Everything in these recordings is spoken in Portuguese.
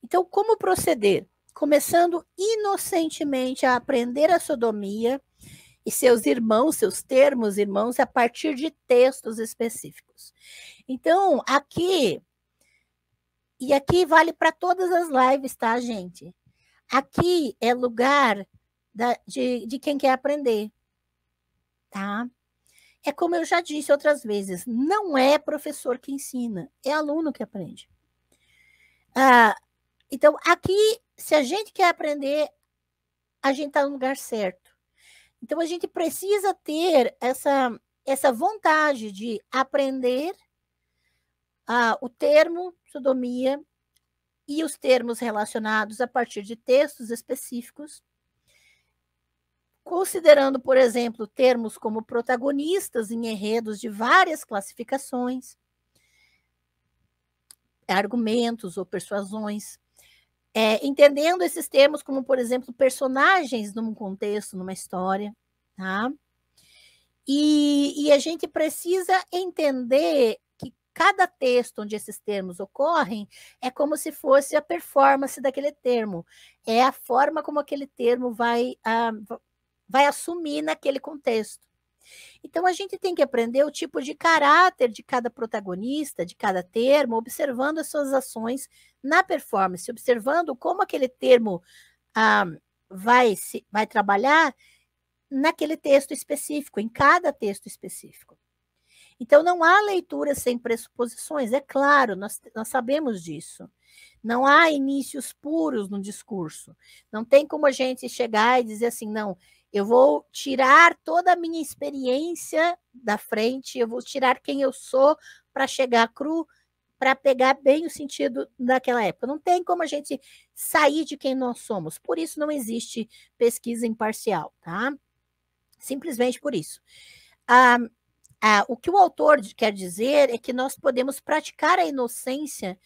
Então, como proceder? Começando inocentemente a aprender a sodomia e seus irmãos, seus termos irmãos, a partir de textos específicos. Então, aqui vale para todas as lives, tá, gente? Aqui é lugar de quem quer aprender, tá? É como eu já disse outras vezes, não é professor que ensina, é aluno que aprende. Então, aqui, se a gente quer aprender, a gente está no lugar certo. Então, a gente precisa ter essa vontade de aprender o termo sodomia e os termos relacionados a partir de textos específicos, considerando, por exemplo, termos como protagonistas em enredos de várias classificações, argumentos ou persuasões, entendendo esses termos como, por exemplo, personagens num contexto, numa história, tá? E a gente precisa entender que cada texto onde esses termos ocorrem é como se fosse a performance daquele termo, é a forma como aquele termo vai assumir naquele contexto. Então, a gente tem que aprender o tipo de caráter de cada protagonista, de cada termo, observando as suas ações na performance, observando como aquele termo vai trabalhar naquele texto específico, em cada texto específico. Então, não há leitura sem pressuposições, é claro, nós sabemos disso. Não há inícios puros no discurso. Não tem como a gente chegar e dizer assim, não, eu vou tirar toda a minha experiência da frente, eu vou tirar quem eu sou para chegar cru, para pegar bem o sentido daquela época. Não tem como a gente sair de quem nós somos. Por isso não existe pesquisa imparcial, tá? Simplesmente por isso. O que o autor quer dizer é que nós podemos praticar a inocência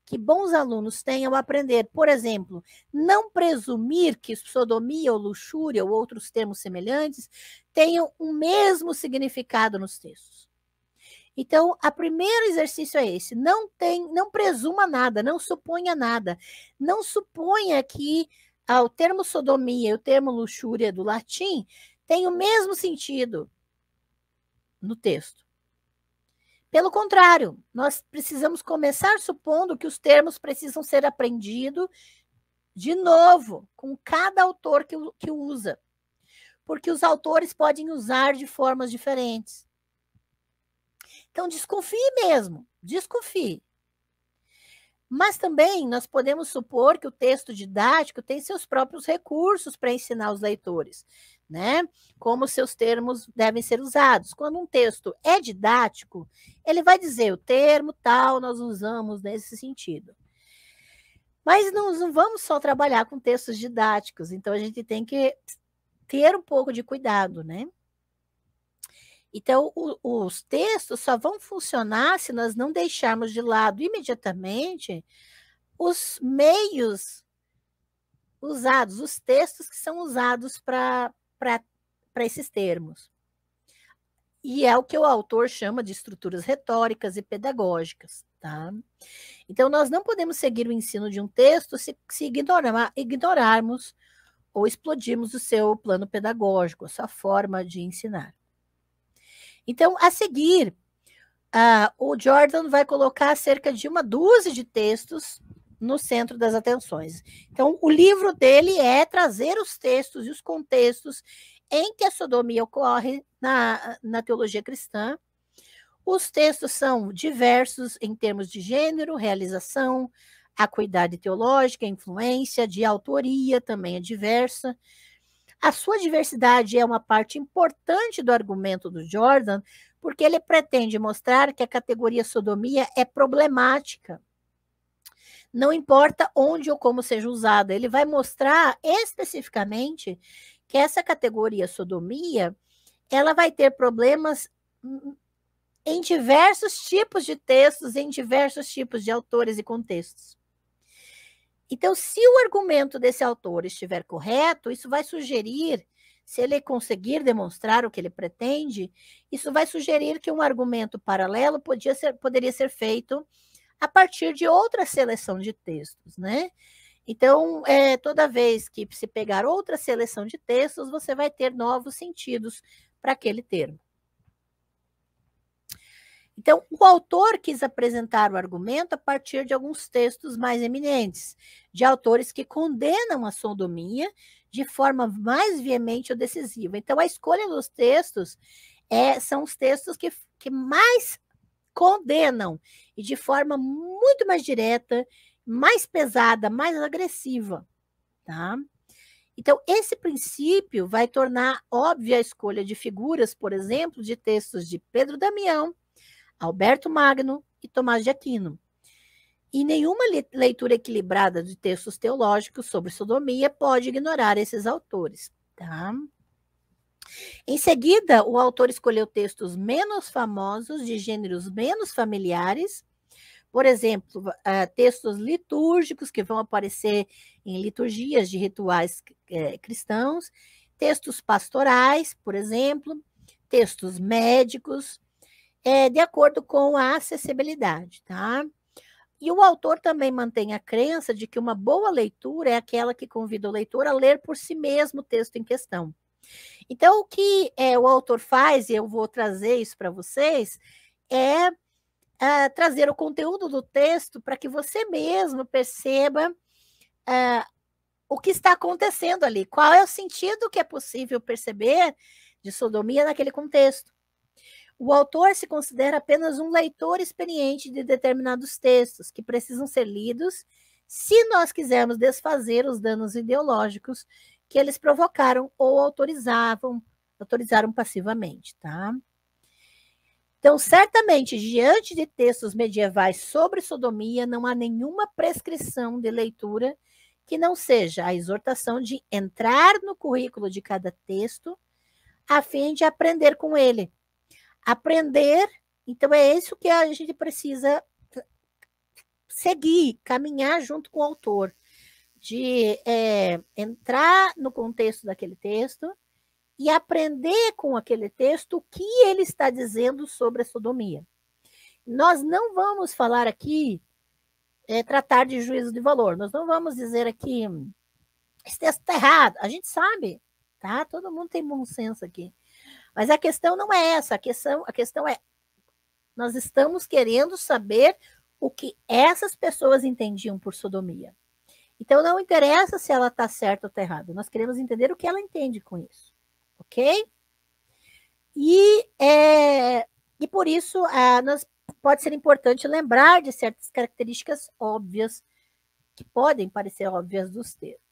que bons alunos têm ao aprender. Por exemplo, não presumir que sodomia ou luxúria ou outros termos semelhantes tenham o mesmo significado nos textos. Então, o primeiro exercício é esse. Não presuma nada, não suponha nada. Não suponha que o termo sodomia e o termo luxúria do latim têm o mesmo sentido no texto. Pelo contrário, nós precisamos começar supondo que os termos precisam ser aprendidos de novo, com cada autor que usa. Porque os autores podem usar de formas diferentes. Então, desconfie mesmo, desconfie. Mas também nós podemos supor que o texto didático tem seus próprios recursos para ensinar os leitores, né? Como seus termos devem ser usados. Quando um texto é didático, ele vai dizer o termo tal, nós usamos nesse sentido. Mas não vamos só trabalhar com textos didáticos, então a gente tem que ter um pouco de cuidado, né? Então, os textos só vão funcionar se nós não deixarmos de lado imediatamente os meios usados, os textos que são usados para esses termos. E é o que o autor chama de estruturas retóricas e pedagógicas, tá? Então, nós não podemos seguir o ensino de um texto se ignorarmos ou explodirmos o seu plano pedagógico, a sua forma de ensinar. Então, a seguir, o Jordan vai colocar cerca de uma dúzia de textos no centro das atenções. Então, o livro dele é trazer os textos e os contextos em que a sodomia ocorre na teologia cristã. Os textos são diversos em termos de gênero, realização, acuidade teológica, influência, de autoria também é diversa. A sua diversidade é uma parte importante do argumento do Jordan, porque ele pretende mostrar que a categoria sodomia é problemática. Não importa onde ou como seja usada, ele vai mostrar especificamente que essa categoria sodomia, ela vai ter problemas em diversos tipos de textos, em diversos tipos de autores e contextos. Então, se o argumento desse autor estiver correto, isso vai sugerir, se ele conseguir demonstrar o que ele pretende, isso vai sugerir que um argumento paralelo poderia ser feito a partir de outra seleção de textos, né? Então, toda vez que se pegar outra seleção de textos, você vai ter novos sentidos para aquele termo. Então, o autor quis apresentar o argumento a partir de alguns textos mais eminentes, de autores que condenam a sodomia de forma mais veemente ou decisiva. Então, a escolha dos textos são os textos que mais condenam, e de forma muito mais direta, mais pesada, mais agressiva, tá? Então, esse princípio vai tornar óbvia a escolha de figuras, por exemplo, de textos de Pedro Damião, Alberto Magno e Tomás de Aquino. E nenhuma leitura equilibrada de textos teológicos sobre sodomia pode ignorar esses autores, tá? Em seguida, o autor escolheu textos menos famosos, de gêneros menos familiares, por exemplo, textos litúrgicos que vão aparecer em liturgias de rituais cristãos, textos pastorais, por exemplo, textos médicos, de acordo com a acessibilidade, tá? E o autor também mantém a crença de que uma boa leitura é aquela que convida o leitor a ler por si mesmo o texto em questão. Então, o que o autor faz, e eu vou trazer isso para vocês, trazer o conteúdo do texto para que você mesmo perceba o que está acontecendo ali, qual é o sentido que é possível perceber de sodomia naquele contexto. O autor se considera apenas um leitor experiente de determinados textos que precisam ser lidos se nós quisermos desfazer os danos ideológicos que eles provocaram ou autorizaram passivamente, tá? Então, certamente, diante de textos medievais sobre sodomia, não há nenhuma prescrição de leitura que não seja a exortação de entrar no currículo de cada texto a fim de aprender com ele. Aprender, então é isso que a gente precisa seguir, caminhar junto com o autor, de entrar no contexto daquele texto e aprender com aquele texto o que ele está dizendo sobre a sodomia. Nós não vamos falar aqui, tratar de juízo de valor, nós não vamos dizer aqui, esse texto está errado, a gente sabe, tá? Todo mundo tem bom senso aqui. Mas a questão não é essa, a questão é, nós estamos querendo saber o que essas pessoas entendiam por sodomia. Então, não interessa se ela está certa ou está errada, nós queremos entender o que ela entende com isso, ok? E por isso, pode ser importante lembrar de certas características óbvias, que podem parecer óbvias dos textos.